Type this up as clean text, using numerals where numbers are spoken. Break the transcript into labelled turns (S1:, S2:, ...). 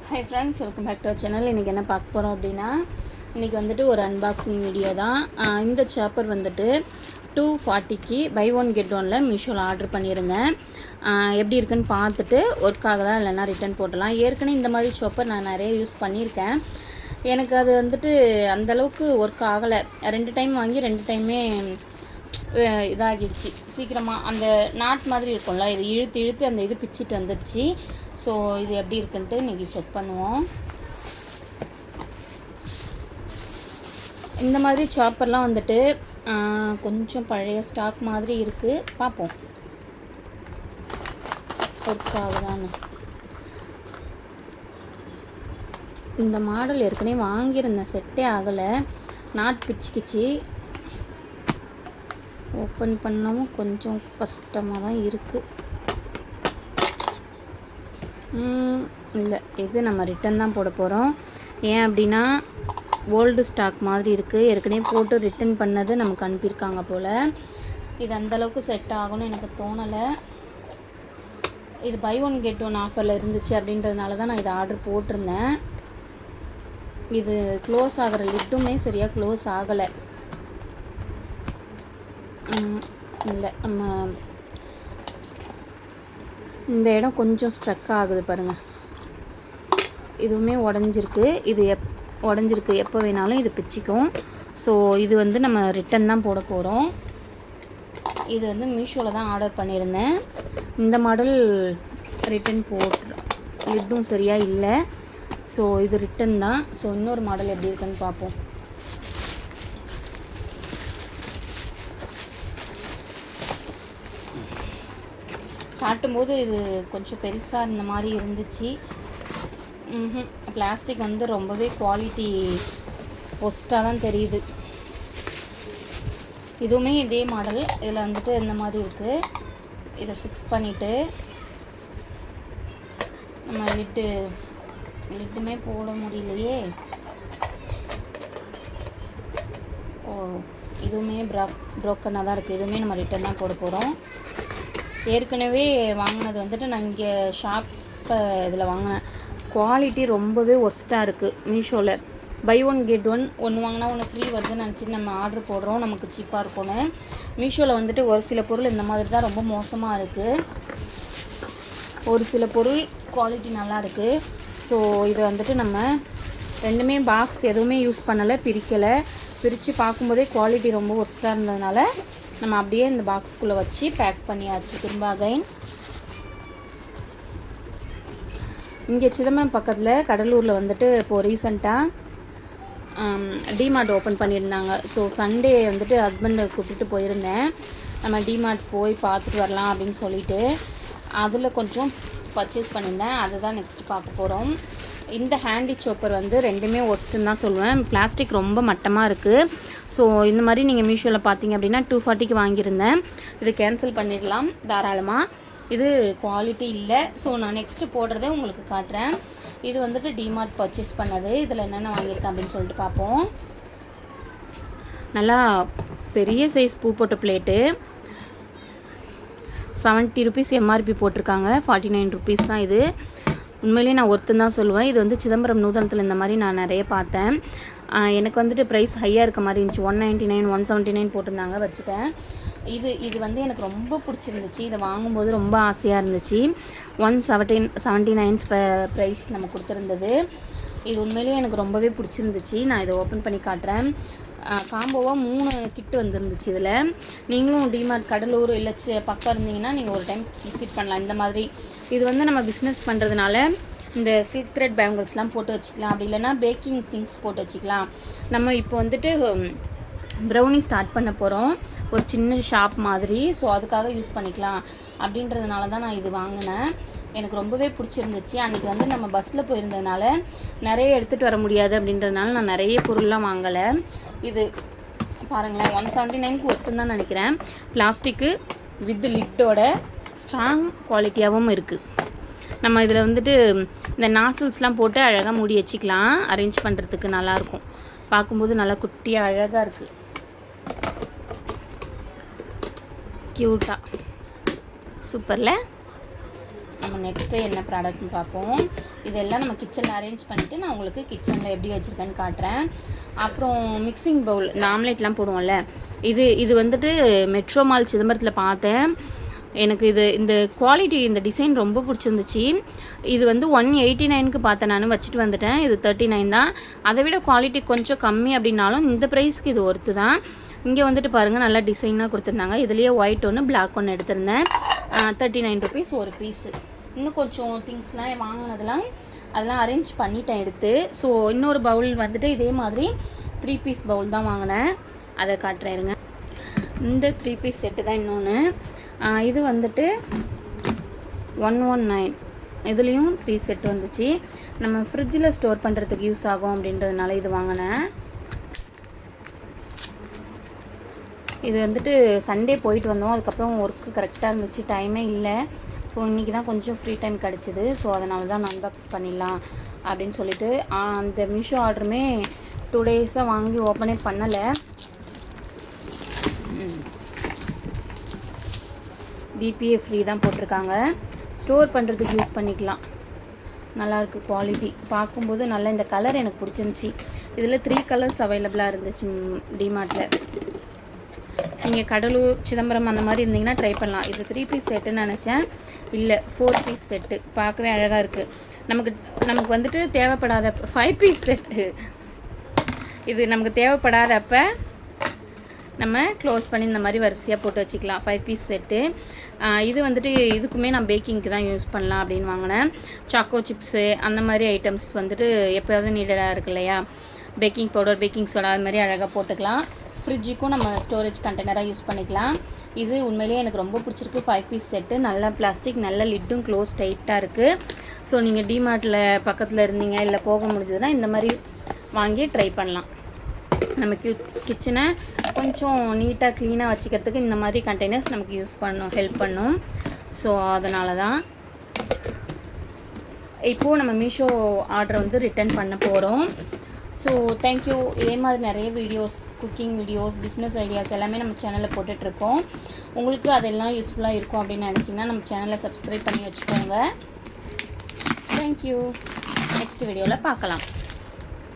S1: Hi friends, welcome back to our channel. இன்றைக்கி என்ன பார்க்க போகிறோம் அப்படின்னா, இன்றைக்கி வந்துட்டு ஒரு அன்பாக்சிங் வீடியோ தான். இந்த சாப்பர் வந்துட்டு 240க்கு பை ஒன் கெட் ஒனில் மீஷோவில் ஆர்டர் பண்ணியிருந்தேன். எப்படி இருக்குன்னு பார்த்துட்டு ஒர்க் ஆகுதா இல்லைன்னா ரிட்டன் போட்டலாம். ஏற்கனவே இந்த மாதிரி சாப்பர் நான் நிறைய யூஸ் பண்ணியிருக்கேன். எனக்கு அது வந்துட்டு அந்தளவுக்கு ஒர்க் ஆகலை. 2 டைம் வாங்கி 2 டைமே இதாகிடுச்சு. சீக்கிரமாக அந்த நாட் மாதிரி இருக்கும்ல, இது இழுத்து இழுத்து அந்த இது பிச்சுட்டு வந்துடுச்சு. ஸோ இது எப்படி இருக்குன்ட்டு இன்றைக்கி செக் பண்ணுவோம். இந்த மாதிரி சாப்பர்லாம் வந்துட்டு கொஞ்சம் பழைய ஸ்டாக் மாதிரி இருக்குது. பார்ப்போம் ஒர்க் ஆகுதான்னு. இந்த மாடல் ஏற்கனவே வாங்கியிருந்தேன், செட்டே ஆகலை. நாட் பிச்சுக்கிச்சு. ஓப்பன் பண்ணவும் கொஞ்சம் கஷ்டமாக தான் இருக்குது. இல்லை, இது நம்ம ரிட்டன் தான் போட போகிறோம். ஏன் அப்படின்னா ஓல்டு ஸ்டாக் மாதிரி இருக்குது. ஏற்கனவே போட்டு ரிட்டன் பண்ணது நமக்கு அனுப்பியிருக்காங்க போல். இது அந்தளவுக்கு செட் ஆகும்னு எனக்கு தோணலை. இது பை ஒன் கெட் ஒன் ஆஃபரில் இருந்துச்சு அப்படின்றதுனால தான் நான் இதை ஆர்டர் போட்டிருந்தேன். இது க்ளோஸ் ஆகிற லிட்டுமே சரியாக க்ளோஸ் ஆகலை. இல்லை, நம்ம இந்த இடம் கொஞ்சம் ஸ்ட்ரக் ஆகுது பாருங்கள். இதுவுமே உடஞ்சிருக்கு. இது உடஞ்சிருக்கு, எப்போ வேணாலும் இது பிச்சுக்கும். ஸோ இது வந்து நம்ம ரிட்டன் தான் போட போகிறோம். இது வந்து மீஷோவில் தான் ஆர்டர் பண்ணியிருந்தேன். இந்த மாடல் ரிட்டன் லிட்டும் சரியாக இல்லை. ஸோ இது ரிட்டன் தான். ஸோ இன்னொரு மாடல் எப்படி இருக்குன்னு பார்ப்போம். காட்டும்போது இது கொஞ்சம் பெருசாக இருந்த மாதிரி இருந்துச்சு. பிளாஸ்டிக் வந்து ரொம்பவே குவாலிட்டி ஒஸ்ட்டாக தான் தெரியுது. இதுவுமே இதே மாடல். இதில் வந்துட்டு இந்த மாதிரி இருக்குது. இதை ஃபிக்ஸ் பண்ணிவிட்டு நம்ம லிட்டுமே போட முடியலையே. இதுவுமே ப்ரோக்கனாக தான் இருக்குது. இதுவுமே நம்ம ரிட்டன் தான் போட போகிறோம். ஏற்கனவே வாங்கினது வந்துட்டு நான் இங்கே இதில் வாங்கினேன். குவாலிட்டி ரொம்பவே ஒஸ்ட்டாக இருக்குது. மீஷோவில் பை ஒன் கெட் ஒன்று வாங்கினா ஒன்று ஃப்ரீ வருதுன்னு நினச்சிட்டு நம்ம ஆர்டர் போடுறோம், நமக்கு சீப்பாக இருக்கும்னு. மீஷோவில் வந்துட்டு ஒரு சில பொருள் இந்த மாதிரி தான் ரொம்ப மோசமாக இருக்குது. ஒரு சில பொருள் குவாலிட்டி நல்லா இருக்குது. ஸோ இதை வந்துட்டு நம்ம ரெண்டுமே பாக்ஸ் எதுவுமே யூஸ் பண்ணலை, பிரித்து பார்க்கும்போதே குவாலிட்டி ரொம்ப ஒஸ்ட்டாக இருந்ததுனால நம்ம அப்படியே இந்த பாக்ஸ்குள்ளே வச்சு பேக் பண்ணியாச்சு. திரும்ப அகைன் இங்கே சிதம்பரம் பக்கத்தில் கடலூரில் வந்துட்டு இப்போது ரீசெண்டாக டிமார்ட் ஓப்பன் பண்ணியிருந்தாங்க. ஸோ சண்டே வந்துட்டு ஹஸ்பண்டை கூப்பிட்டுட்டு போயிருந்தேன். நம்ம டிமார்ட் போய் பார்த்துட்டு வரலாம் அப்படின்னு சொல்லிட்டு அதில் கொஞ்சம் பர்ச்சேஸ் பண்ணியிருந்தேன். அதை தான் நெக்ஸ்ட்டு பார்க்க போகிறோம். இந்த ஹேண்டி சோப்பர் வந்து ரெண்டுமே ஒஸ்ட்டுன்னு தான் சொல்லுவேன். பிளாஸ்டிக் ரொம்ப மட்டமாக இருக்குது. ஸோ இந்த மாதிரி நீங்கள் மீஷோவில் பார்த்தீங்க அப்படின்னா 240க்கு வாங்கியிருந்தேன். இது கேன்சல் பண்ணிடலாம் தாராளமாக. இது குவாலிட்டி இல்லை. ஸோ நான் நெக்ஸ்ட்டு போடுறதே உங்களுக்கு காட்டுறேன். இது வந்துட்டு டிமார்ட் பர்ச்சேஸ் பண்ணது. இதில் என்னென்ன வாங்கியிருக்கேன் அப்படின்னு சொல்லிட்டு பார்ப்போம். நல்லா பெரிய சைஸ் பூ போட்ட பிளேட்டு. 70 ருபீஸ் எம்ஆர்பி போட்டிருக்காங்க. 49 ருபீஸ் தான் இது. உண்மையிலேயே நான் ஒருத்தன் தான் சொல்லுவேன். இது வந்து சிதம்பரம் நூதனத்தில் இந்த மாதிரி நான் நிறைய பார்த்தேன். எனக்கு வந்துட்டு ப்ரைஸ் ஹையாக இருக்க மாதிரி இருந்துச்சு. 199 179 போட்டிருந்தாங்க, வச்சுட்டேன். இது வந்து எனக்கு ரொம்ப பிடிச்சிருந்துச்சு. இதை வாங்கும்போது ரொம்ப ஆசையாக இருந்துச்சு. 179 ப்ரைஸ் நம்ம கொடுத்துருந்தது. இது உண்மையிலேயே எனக்கு ரொம்பவே பிடிச்சிருந்துச்சு. நான் இதை ஓப்பன் பண்ணி காட்டுறேன். காம்போவாக 3 கிட்டு வந்துருந்துச்சு. இதில் நீங்களும் டிமார்ட் கடலூர் இல்லை பக்கம் இருந்தீங்கன்னா நீங்கள் ஒரு டைம் விசிட் பண்ணலாம். இந்த மாதிரி இது வந்து நம்ம பிஸ்னஸ் பண்ணுறதுனால இந்த சில்க் த்ரெட் பேங்கிள்ஸ்லாம் போட்டு வச்சுக்கலாம். அப்படி இல்லைனா பேக்கிங் திங்ஸ் போட்டு வச்சுக்கலாம். நம்ம இப்போ வந்துட்டு ப்ரௌனி ஸ்டார்ட் பண்ண போகிறோம், ஒரு சின்ன ஷாப் மாதிரி. ஸோ அதுக்காக யூஸ் பண்ணிக்கலாம் அப்படின்றதுனால தான் நான் இது வாங்கினேன். எனக்கு ரொம்பவே பிடிச்சிருந்துச்சு. அன்றைக்கி வந்து நம்ம பஸ்ஸில் போயிருந்ததுனால நிறைய எடுத்துகிட்டு வர முடியாது அப்படின்றதுனால நான் நிறைய பொருள்லாம் வாங்கலை. இது பாருங்களேன், 179க்கு ஒருத்தந்தான் நினைக்கிறேன். பிளாஸ்டிக்கு வித் லிட்டோட ஸ்ட்ராங் குவாலிட்டியாகவும் இருக்குது. நம்ம இதில் வந்துட்டு இந்த நாசில்ஸ்லாம் போட்டு அழகாக மூடி வச்சுக்கலாம். அரேஞ்ச் பண்ணுறதுக்கு நல்லாயிருக்கும். பார்க்கும்போது நல்லா குட்டியாக அழகாக இருக்குது, க்யூட்டாக. சூப்பரில் நம்ம நெக்ஸ்ட்டு என்ன ப்ராடக்ட்னு பார்ப்போம். இதெல்லாம் நம்ம கிச்சனில் அரேஞ்ச் பண்ணிவிட்டு நான் உங்களுக்கு கிச்சனில் எப்படி வச்சுருக்கேன்னு காட்டுறேன். அப்புறம் மிக்சிங் பவுல், இந்த ஆம்லேட்லாம் போடுவோம்ல, இது வந்துட்டு மெட்ரோ மால் சிதம்பரத்தில் பார்த்தேன். எனக்கு இந்த குவாலிட்டி, இந்த டிசைன் ரொம்ப பிடிச்சிருந்துச்சு. இது வந்து 189க்கு பார்த்தேன், நான் வச்சுட்டு வந்துட்டேன். இது 39 தான். அதை விட குவாலிட்டி கொஞ்சம் கம்மி அப்படின்னாலும் இந்த ப்ரைஸ்க்கு இது ஒர்த்து தான். இங்கே வந்துட்டு பாருங்கள், நல்லா டிசைனாக கொடுத்துருந்தாங்க. இதுலேயே ஒயிட் ஒன்று, பிளாக் ஒன்று எடுத்திருந்தேன். 39 ருபீஸ் ஒரு பீஸு. இன்னும் கொஞ்சம் திங்ஸ்லாம் வாங்கினதெல்லாம் அதெல்லாம் அரேஞ்ச் பண்ணிட்டேன் எடுத்து. ஸோ இன்னொரு பவுல் வந்துட்டு இதே மாதிரி 3 பீஸ் பவுல் தான் வாங்கினேன். அதை காட்டுறேன் இருங்க. இந்த 3 பீஸ் செட்டு தான் இன்னொன்று. இது வந்துட்டு 119. இதுலேயும் 3 செட் வந்துச்சு. நம்ம ஃப்ரிட்ஜில் ஸ்டோர் பண்ணுறதுக்கு யூஸ் ஆகும் அப்படின்றதுனால இது வாங்கினேன். இது வந்துட்டு சண்டே போயிட்டு வந்தோம். அதுக்கப்புறம் ஒர்க்கு கரெக்டாக இருந்துச்சு, டைமே இல்லை. ஸோ இன்றைக்கி தான் கொஞ்சம் ஃப்ரீ டைம் கிடச்சிது. ஸோ அதனால தான் நான் அன்பாக்ஸ் பண்ணிடலாம் அப்படின்னு சொல்லிட்டு அந்த மீஷோ ஆர்டருமே 2 டேஸாக வாங்கி ஓப்பனே பண்ணலை. பிபிஏ ஃப்ரீ தான் போட்டிருக்காங்க. ஸ்டோர் பண்ணுறதுக்கு யூஸ் பண்ணிக்கலாம். நல்லாயிருக்கு குவாலிட்டி பார்க்கும்போது. நல்லா இந்த கலர் எனக்கு பிடிச்சிருந்துச்சி. இதில் 3 கலர்ஸ் அவைலபிளாக இருந்துச்சு டிமார்ட்டில். நீங்கள் கடலூர், சிதம்பரம் அந்த மாதிரி இருந்தீங்கன்னா ட்ரை பண்ணலாம். இது 3 பீஸ் செட்டுன்னு நினச்சேன், இல்லை 4 பீஸ் செட்டு. பார்க்கவே அழகாக இருக்குது. நமக்கு வந்துட்டு தேவைப்படாத 5 பீஸ் செட்டு. இது நமக்கு தேவைப்படாதப்ப நம்ம க்ளோஸ் பண்ணி இந்த மாதிரி வரிசையாக போட்டு வச்சுக்கலாம். 5 பீஸ் செட்டு. இது வந்துட்டு இதுக்குமே நான் பேக்கிங்க்கு தான் யூஸ் பண்ணலாம் அப்படின்னு வாங்கினேன். சாக்கோ சிப்ஸு அந்த மாதிரி ஐட்டம்ஸ் வந்துட்டு எப்போயாவது நீடடாக இருக்கு இல்லையா, பேக்கிங் பவுடர், பேக்கிங் சோடா அது மாதிரி அழகாக போட்டுக்கலாம். ஃப்ரிட்ஜுக்கும் நம்ம ஸ்டோரேஜ் கண்டெய்னராக யூஸ் பண்ணிக்கலாம். இது உண்மையிலேயே எனக்கு ரொம்ப பிடிச்சிருக்கு. 5 பீஸ் செட்டு, நல்ல பிளாஸ்டிக், நல்ல லிட்டும் க்ளோஸ் டைட்டாக இருக்குது. ஸோ நீங்கள் டிமார்ட்டில் பக்கத்தில் இருந்தீங்க, இல்லை போக முடிஞ்சதுன்னா இந்த மாதிரி வாங்கி ட்ரை பண்ணலாம். நம்ம கிச்சனை கொஞ்சம் நீட்டாக க்ளீனாக வச்சுக்கிறதுக்கு இந்த மாதிரி கண்டெய்னர்ஸ் நமக்கு ஹெல்ப் பண்ணும். ஸோ அதனால தான் இப்போது நம்ம மீஷோ ஆர்டர் வந்து ரிட்டர்ன் பண்ண போகிறோம். So thank you. இதே மாதிரி நிறைய videos, cooking videos, business ideas எல்லாமே நம்ம சேனலில் போட்டுட்ருக்கோம். உங்களுக்கு அதெல்லாம் யூஸ்ஃபுல்லாக இருக்கும் அப்படின்னு நினச்சிங்கன்னா நம்ம சேனலை சப்ஸ்கிரைப் பண்ணி வச்சுக்கோங்க. தேங்க்யூ. நெக்ஸ்ட் வீடியோவில் பார்க்கலாம்.